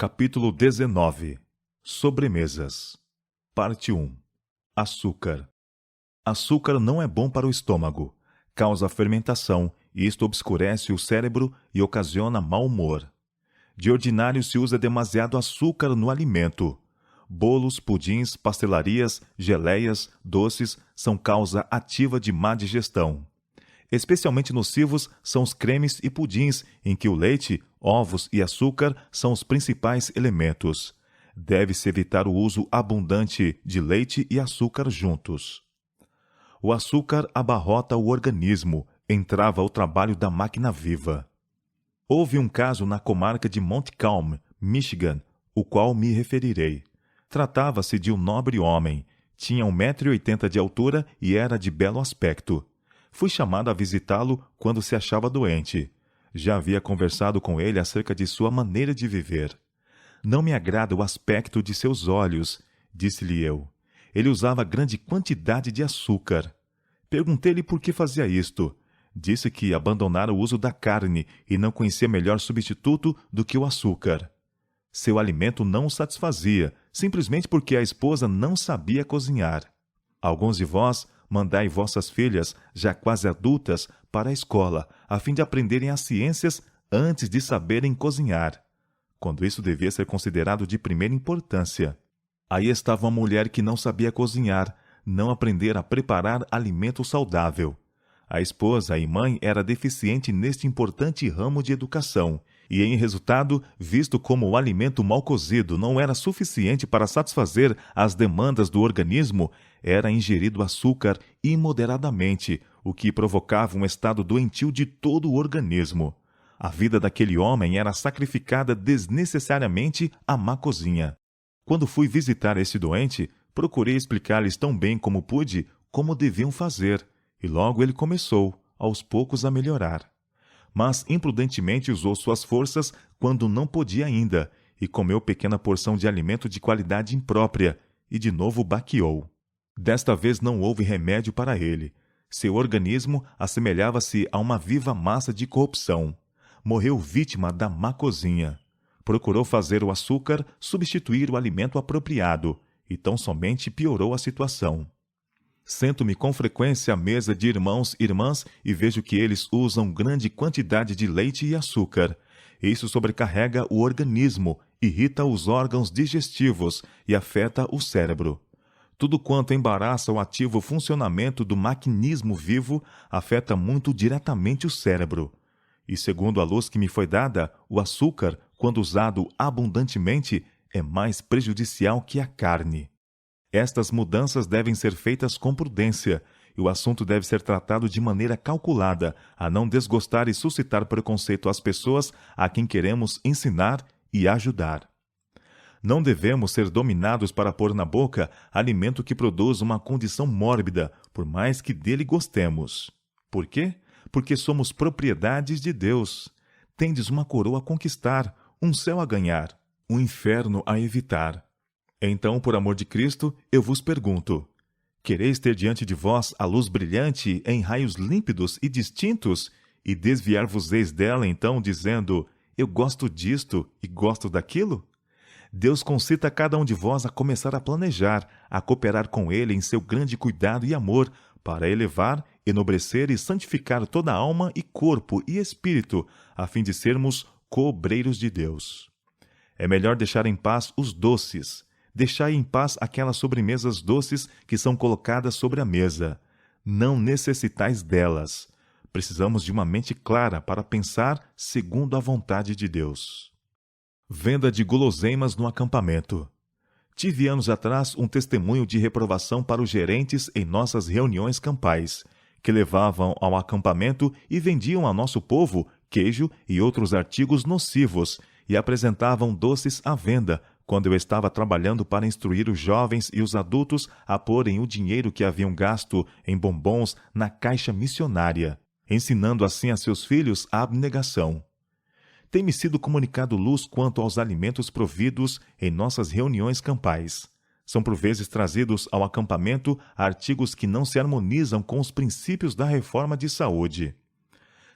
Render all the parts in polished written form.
Capítulo 19. Sobremesas. Parte 1. Açúcar. Açúcar não é bom para o estômago. Causa fermentação, e isto obscurece o cérebro e ocasiona mau humor. De ordinário se usa demasiado açúcar no alimento. Bolos, pudins, pastelarias, geleias, doces são causa ativa de má digestão. Especialmente nocivos são os cremes e pudins, em que o leite, ovos e açúcar são os principais elementos. Deve-se evitar o uso abundante de leite e açúcar juntos. O açúcar abarrota o organismo, entrava o trabalho da máquina viva. Houve um caso na comarca de Montcalm, Michigan, o qual me referirei. Tratava-se de um nobre homem. Tinha 1,80 m de altura e era de belo aspecto. Fui chamado a visitá-lo quando se achava doente. Já havia conversado com ele acerca de sua maneira de viver. Não me agrada o aspecto de seus olhos, disse-lhe eu. Ele usava grande quantidade de açúcar. Perguntei-lhe por que fazia isto. Disse que abandonara o uso da carne e não conhecia melhor substituto do que o açúcar. Seu alimento não o satisfazia, simplesmente porque a esposa não sabia cozinhar. Alguns de vós mandai vossas filhas, já quase adultas, para a escola, a fim de aprenderem as ciências antes de saberem cozinhar, quando isso devia ser considerado de primeira importância. Aí estava uma mulher que não sabia cozinhar, não aprendera a preparar alimento saudável. A esposa e mãe era deficiente neste importante ramo de educação, e em resultado, visto como o alimento mal cozido não era suficiente para satisfazer as demandas do organismo, era ingerido açúcar imoderadamente, o que provocava um estado doentio de todo o organismo. A vida daquele homem era sacrificada desnecessariamente à má cozinha. Quando fui visitar esse doente, procurei explicar-lhes tão bem como pude como deviam fazer, e logo ele começou, aos poucos, a melhorar. Mas imprudentemente usou suas forças quando não podia ainda, e comeu pequena porção de alimento de qualidade imprópria, e de novo baqueou. Desta vez não houve remédio para ele. Seu organismo assemelhava-se a uma viva massa de corrupção. Morreu vítima da má cozinha. Procurou fazer o açúcar substituir o alimento apropriado, e tão somente piorou a situação. Sento-me com frequência à mesa de irmãos e irmãs e vejo que eles usam grande quantidade de leite e açúcar. Isso sobrecarrega o organismo, irrita os órgãos digestivos e afeta o cérebro. Tudo quanto embaraça o ativo funcionamento do maquinismo vivo afeta muito diretamente o cérebro. E segundo a luz que me foi dada, o açúcar, quando usado abundantemente, é mais prejudicial que a carne. Estas mudanças devem ser feitas com prudência, e o assunto deve ser tratado de maneira calculada, a não desgostar e suscitar preconceito às pessoas a quem queremos ensinar e ajudar. Não devemos ser dominados para pôr na boca alimento que produz uma condição mórbida, por mais que dele gostemos. Por quê? Porque somos propriedades de Deus. Tendes uma coroa a conquistar, um céu a ganhar, um inferno a evitar. Então, por amor de Cristo, eu vos pergunto: quereis ter diante de vós a luz brilhante em raios límpidos e distintos, e desviar-vos-eis dela, então, dizendo: eu gosto disto e gosto daquilo? Deus concita a cada um de vós a começar a planejar, a cooperar com Ele em seu grande cuidado e amor, para elevar, enobrecer e santificar toda a alma e corpo e espírito, a fim de sermos co-obreiros de Deus. É melhor deixar em paz os doces. Deixai em paz aquelas sobremesas doces que são colocadas sobre a mesa. Não necessitais delas. Precisamos de uma mente clara para pensar segundo a vontade de Deus. Venda de guloseimas no acampamento. Tive anos atrás um testemunho de reprovação para os gerentes em nossas reuniões campais, que levavam ao acampamento e vendiam a nosso povo queijo e outros artigos nocivos e apresentavam doces à venda, quando eu estava trabalhando para instruir os jovens e os adultos a porem o dinheiro que haviam gasto em bombons na caixa missionária, ensinando assim a seus filhos a abnegação. Tem-me sido comunicado luz quanto aos alimentos providos em nossas reuniões campais. São por vezes trazidos ao acampamento artigos que não se harmonizam com os princípios da reforma de saúde.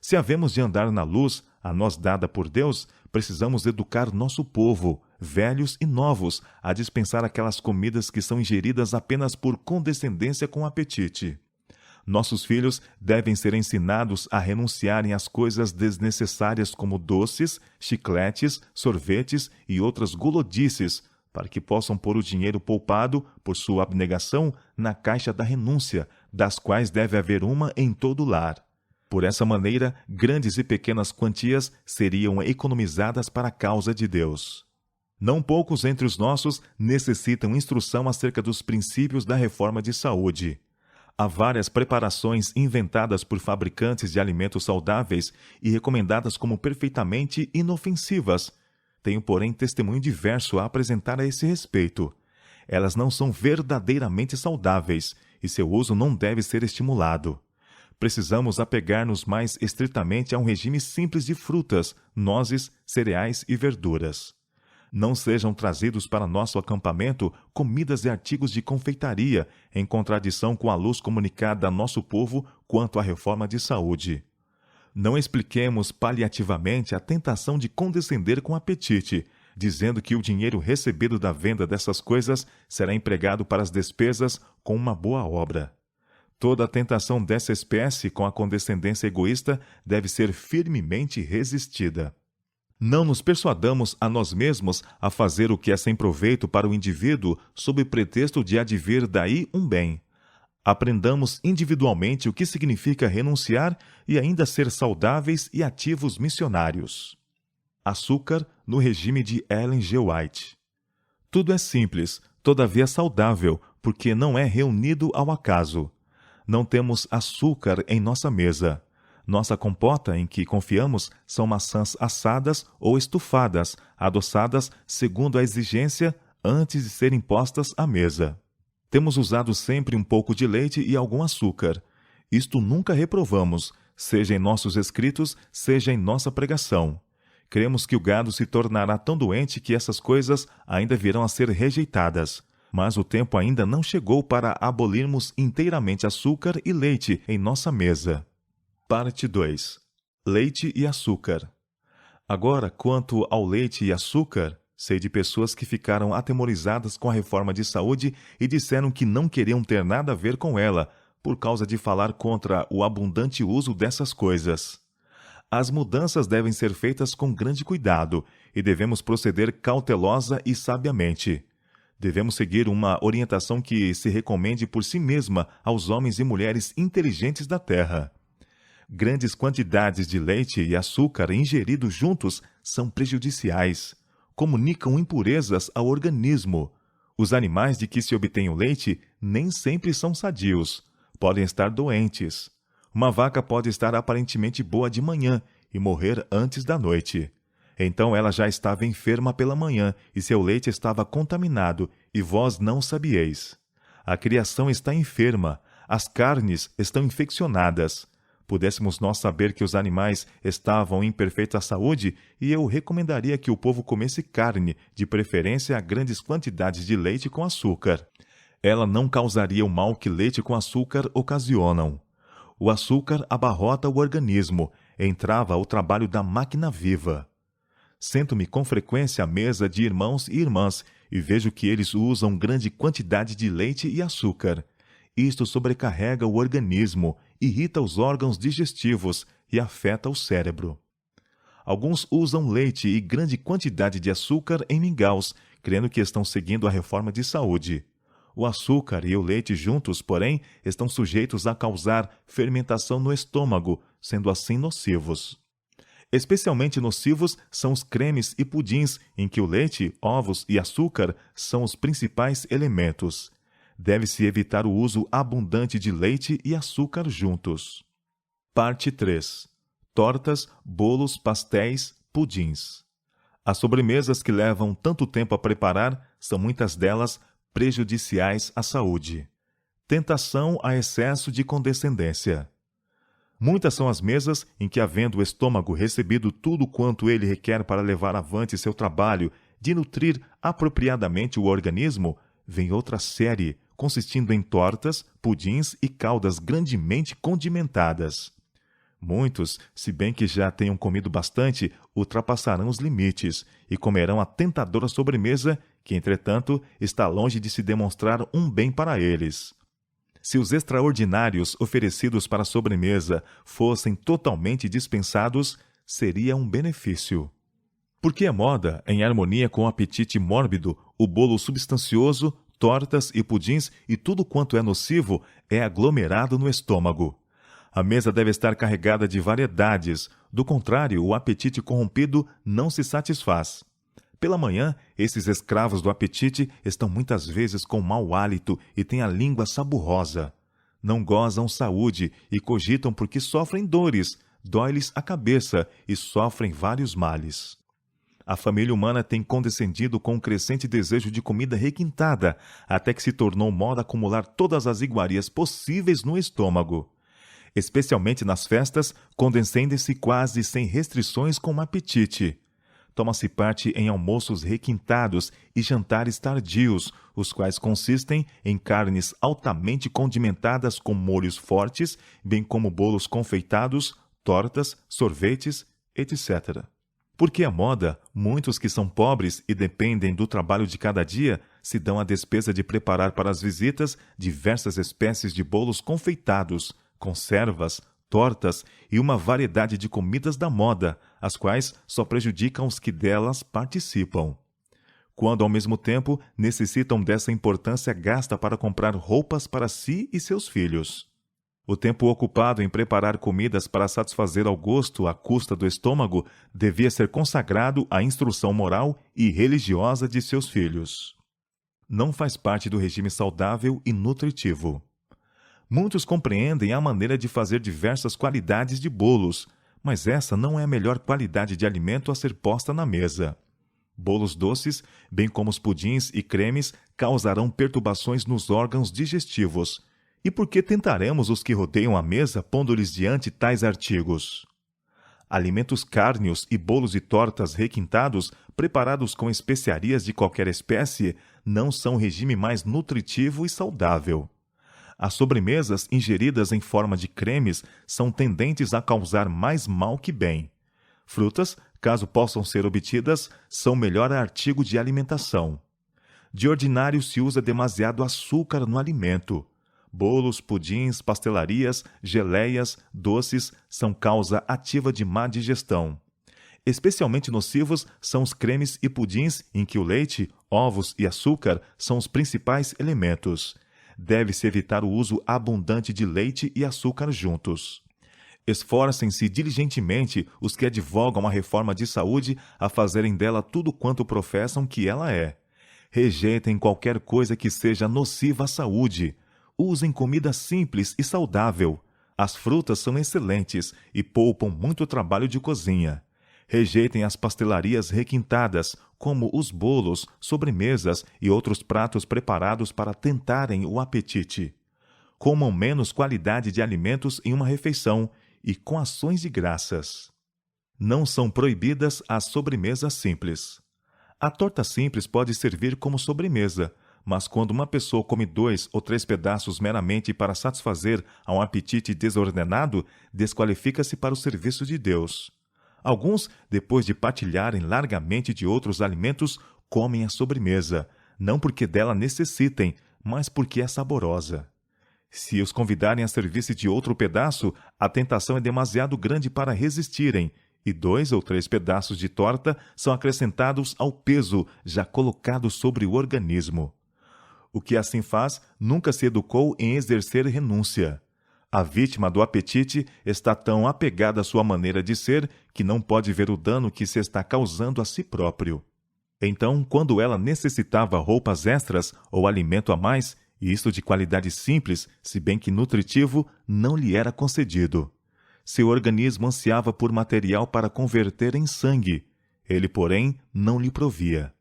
Se havemos de andar na luz, a nós dada por Deus, precisamos educar nosso povo, velhos e novos, a dispensar aquelas comidas que são ingeridas apenas por condescendência com apetite. Nossos filhos devem ser ensinados a renunciarem às coisas desnecessárias como doces, chicletes, sorvetes e outras gulodices, para que possam pôr o dinheiro poupado, por sua abnegação, na caixa da renúncia, das quais deve haver uma em todo lar. Por essa maneira, grandes e pequenas quantias seriam economizadas para a causa de Deus. Não poucos entre os nossos necessitam instrução acerca dos princípios da reforma de saúde. Há várias preparações inventadas por fabricantes de alimentos saudáveis e recomendadas como perfeitamente inofensivas. Tenho, porém, testemunho diverso a apresentar a esse respeito. Elas não são verdadeiramente saudáveis e seu uso não deve ser estimulado. Precisamos apegar-nos mais estritamente a um regime simples de frutas, nozes, cereais e verduras. Não sejam trazidos para nosso acampamento comidas e artigos de confeitaria, em contradição com a luz comunicada a nosso povo quanto à reforma de saúde. Não expliquemos paliativamente a tentação de condescender com apetite, dizendo que o dinheiro recebido da venda dessas coisas será empregado para as despesas com uma boa obra. Toda a tentação dessa espécie com a condescendência egoísta deve ser firmemente resistida. Não nos persuadamos a nós mesmos a fazer o que é sem proveito para o indivíduo sob o pretexto de advir daí um bem. Aprendamos individualmente o que significa renunciar e ainda ser saudáveis e ativos missionários. Açúcar no regime de Ellen G. White. Tudo é simples, todavia saudável, porque não é reunido ao acaso. Não temos açúcar em nossa mesa. Nossa compota, em que confiamos, são maçãs assadas ou estufadas, adoçadas segundo a exigência antes de serem postas à mesa. Temos usado sempre um pouco de leite e algum açúcar. Isto nunca reprovamos, seja em nossos escritos, seja em nossa pregação. Cremos que o gado se tornará tão doente que essas coisas ainda virão a ser rejeitadas. Mas o tempo ainda não chegou para abolirmos inteiramente açúcar e leite em nossa mesa. Parte 2. Leite e açúcar. Agora, quanto ao leite e açúcar, sei de pessoas que ficaram atemorizadas com a reforma de saúde e disseram que não queriam ter nada a ver com ela, por causa de falar contra o abundante uso dessas coisas. As mudanças devem ser feitas com grande cuidado e devemos proceder cautelosa e sabiamente. Devemos seguir uma orientação que se recomende por si mesma aos homens e mulheres inteligentes da terra. Grandes quantidades de leite e açúcar ingeridos juntos são prejudiciais. Comunicam impurezas ao organismo. Os animais de que se obtém o leite nem sempre são sadios. Podem estar doentes. Uma vaca pode estar aparentemente boa de manhã e morrer antes da noite. Então ela já estava enferma pela manhã e seu leite estava contaminado, e vós não sabieis. A criação está enferma, as carnes estão infeccionadas. Pudéssemos nós saber que os animais estavam em perfeita saúde, e eu recomendaria que o povo comesse carne, de preferência a grandes quantidades de leite com açúcar. Ela não causaria o mal que leite com açúcar ocasionam. O açúcar abarrota o organismo, entrava o trabalho da máquina viva. Sento-me com frequência à mesa de irmãos e irmãs, e vejo que eles usam grande quantidade de leite e açúcar. Isto sobrecarrega o organismo, irrita os órgãos digestivos e afeta o cérebro. Alguns usam leite e grande quantidade de açúcar em mingaus, crendo que estão seguindo a reforma de saúde. O açúcar e o leite juntos, porém, estão sujeitos a causar fermentação no estômago, sendo assim nocivos. Especialmente nocivos são os cremes e pudins, em que o leite, ovos e açúcar são os principais elementos. Deve-se evitar o uso abundante de leite e açúcar juntos. Parte 3. Tortas, bolos, pastéis, pudins. As sobremesas que levam tanto tempo a preparar são muitas delas prejudiciais à saúde. Tentação a excesso de condescendência. Muitas são as mesas em que, havendo o estômago recebido tudo quanto ele requer para levar avante seu trabalho de nutrir apropriadamente o organismo, vem outra série, consistindo em tortas, pudins e caldas grandemente condimentadas. Muitos, se bem que já tenham comido bastante, ultrapassarão os limites e comerão a tentadora sobremesa, que, entretanto, está longe de se demonstrar um bem para eles. Se os extraordinários oferecidos para a sobremesa fossem totalmente dispensados, seria um benefício. Porque é moda, em harmonia com o apetite mórbido, o bolo substancioso, tortas e pudins e tudo quanto é nocivo é aglomerado no estômago. A mesa deve estar carregada de variedades, do contrário, o apetite corrompido não se satisfaz. Pela manhã, esses escravos do apetite estão muitas vezes com mau hálito e têm a língua saburrosa. Não gozam saúde e cogitam porque sofrem dores, dói-lhes a cabeça e sofrem vários males. A família humana tem condescendido com um crescente desejo de comida requintada, até que se tornou moda acumular todas as iguarias possíveis no estômago. Especialmente nas festas, condescende-se quase sem restrições com o apetite. Toma-se parte em almoços requintados e jantares tardios, os quais consistem em carnes altamente condimentadas com molhos fortes, bem como bolos confeitados, tortas, sorvetes, etc. Porque a moda, muitos que são pobres e dependem do trabalho de cada dia, se dão a despesa de preparar para as visitas diversas espécies de bolos confeitados, conservas, tortas e uma variedade de comidas da moda, as quais só prejudicam os que delas participam. Quando, ao mesmo tempo, necessitam dessa importância gasta para comprar roupas para si e seus filhos. O tempo ocupado em preparar comidas para satisfazer ao gosto à custa do estômago devia ser consagrado à instrução moral e religiosa de seus filhos. Não faz parte do regime saudável e nutritivo. Muitos compreendem a maneira de fazer diversas qualidades de bolos, mas essa não é a melhor qualidade de alimento a ser posta na mesa. Bolos doces, bem como os pudins e cremes, causarão perturbações nos órgãos digestivos. E por que tentaremos os que rodeiam a mesa pondo-lhes diante tais artigos? Alimentos cárneos e bolos e tortas requintados, preparados com especiarias de qualquer espécie, não são o regime mais nutritivo e saudável. As sobremesas ingeridas em forma de cremes são tendentes a causar mais mal que bem. Frutas, caso possam ser obtidas, são melhor artigo de alimentação. De ordinário se usa demasiado açúcar no alimento. Bolos, pudins, pastelarias, geleias, doces são causa ativa de má digestão. Especialmente nocivos são os cremes e pudins em que o leite, ovos e açúcar são os principais elementos. Deve-se evitar o uso abundante de leite e açúcar juntos. Esforcem-se diligentemente os que advogam a reforma de saúde a fazerem dela tudo quanto professam que ela é. Rejeitem qualquer coisa que seja nociva à saúde. Usem comida simples e saudável. As frutas são excelentes e poupam muito trabalho de cozinha. Rejeitem as pastelarias requintadas, como os bolos, sobremesas e outros pratos preparados para tentarem o apetite. Comam menos qualidade de alimentos em uma refeição e com ações de graças. Não são proibidas as sobremesas simples. A torta simples pode servir como sobremesa, mas quando uma pessoa come 2 ou 3 pedaços meramente para satisfazer a um apetite desordenado, desqualifica-se para o serviço de Deus. Alguns, depois de partilharem largamente de outros alimentos, comem a sobremesa, não porque dela necessitem, mas porque é saborosa. Se os convidarem a servir-se de outro pedaço, a tentação é demasiado grande para resistirem, e 2 ou 3 pedaços de torta são acrescentados ao peso já colocado sobre o organismo. O que assim faz nunca se educou em exercer renúncia. A vítima do apetite está tão apegada à sua maneira de ser que não pode ver o dano que se está causando a si próprio. Então, quando ela necessitava roupas extras ou alimento a mais, e isto de qualidade simples, se bem que nutritivo, não lhe era concedido. Seu organismo ansiava por material para converter em sangue. Ele, porém, não lhe provia.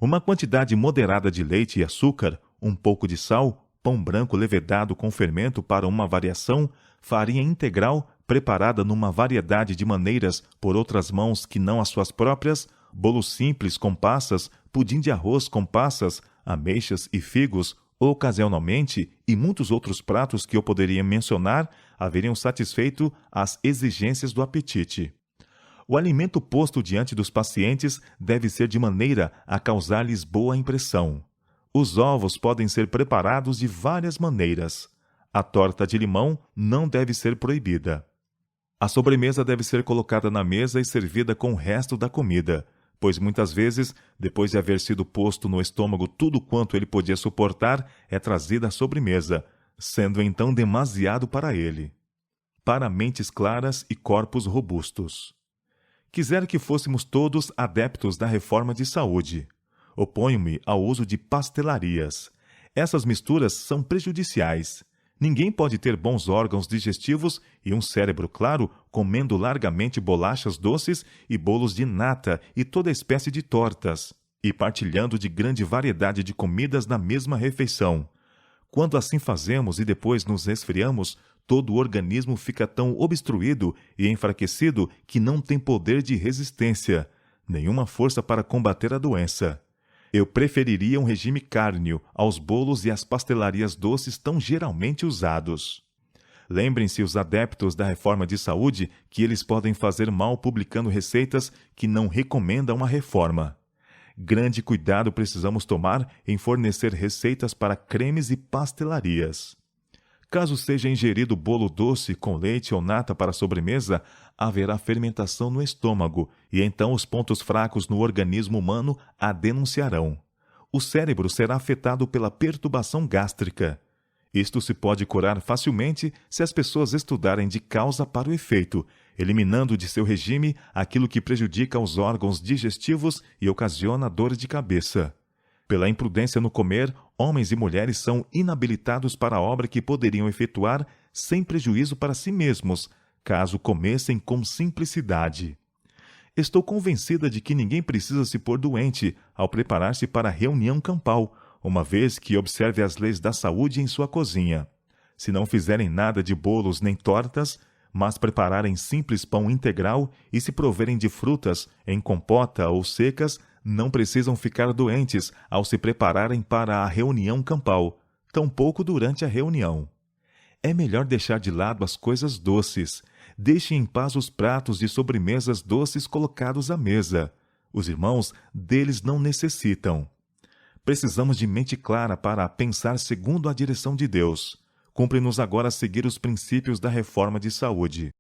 Uma quantidade moderada de leite e açúcar, um pouco de sal, pão branco levedado com fermento para uma variação, farinha integral preparada numa variedade de maneiras por outras mãos que não as suas próprias, bolo simples com passas, pudim de arroz com passas, ameixas e figos, Ocasionalmente, e muitos outros pratos que eu poderia mencionar haveriam satisfeito às exigências do apetite. O alimento posto diante dos pacientes deve ser de maneira a causar-lhes boa impressão. Os ovos podem ser preparados de várias maneiras. A torta de limão não deve ser proibida. A sobremesa deve ser colocada na mesa e servida com o resto da comida, pois muitas vezes, depois de haver sido posto no estômago tudo quanto ele podia suportar, é trazida a sobremesa, sendo então demasiado para ele. Para mentes claras e corpos robustos. Quisera que fôssemos todos adeptos da reforma de saúde. Oponho-me ao uso de pastelarias. Essas misturas são prejudiciais. Ninguém pode ter bons órgãos digestivos e um cérebro claro comendo largamente bolachas doces e bolos de nata e toda espécie de tortas, e partilhando de grande variedade de comidas na mesma refeição. Quando assim fazemos e depois nos resfriamos, todo o organismo fica tão obstruído e enfraquecido que não tem poder de resistência, nenhuma força para combater a doença. Eu preferiria um regime cárneo aos bolos e às pastelarias doces tão geralmente usados. Lembrem-se os adeptos da reforma de saúde que eles podem fazer mal publicando receitas que não recomendam a reforma. Grande cuidado precisamos tomar em fornecer receitas para cremes e pastelarias. Caso seja ingerido bolo doce com leite ou nata para sobremesa, haverá fermentação no estômago e então os pontos fracos no organismo humano a denunciarão. O cérebro será afetado pela perturbação gástrica. Isto se pode curar facilmente se as pessoas estudarem de causa para o efeito, eliminando de seu regime aquilo que prejudica os órgãos digestivos e ocasiona dor de cabeça. Pela imprudência no comer, homens e mulheres são inabilitados para a obra que poderiam efetuar sem prejuízo para si mesmos, caso comessem com simplicidade. Estou convencida de que ninguém precisa se pôr doente ao preparar-se para a reunião campal, uma vez que observe as leis da saúde em sua cozinha. Se não fizerem nada de bolos nem tortas, mas prepararem simples pão integral e se proverem de frutas em compota ou secas, não precisam ficar doentes ao se prepararem para a reunião campal, tampouco durante a reunião. É melhor deixar de lado as coisas doces. Deixe em paz os pratos de sobremesas doces colocados à mesa. Os irmãos deles não necessitam. Precisamos de mente clara para pensar segundo a direção de Deus. Cumpre-nos agora seguir os princípios da reforma de saúde.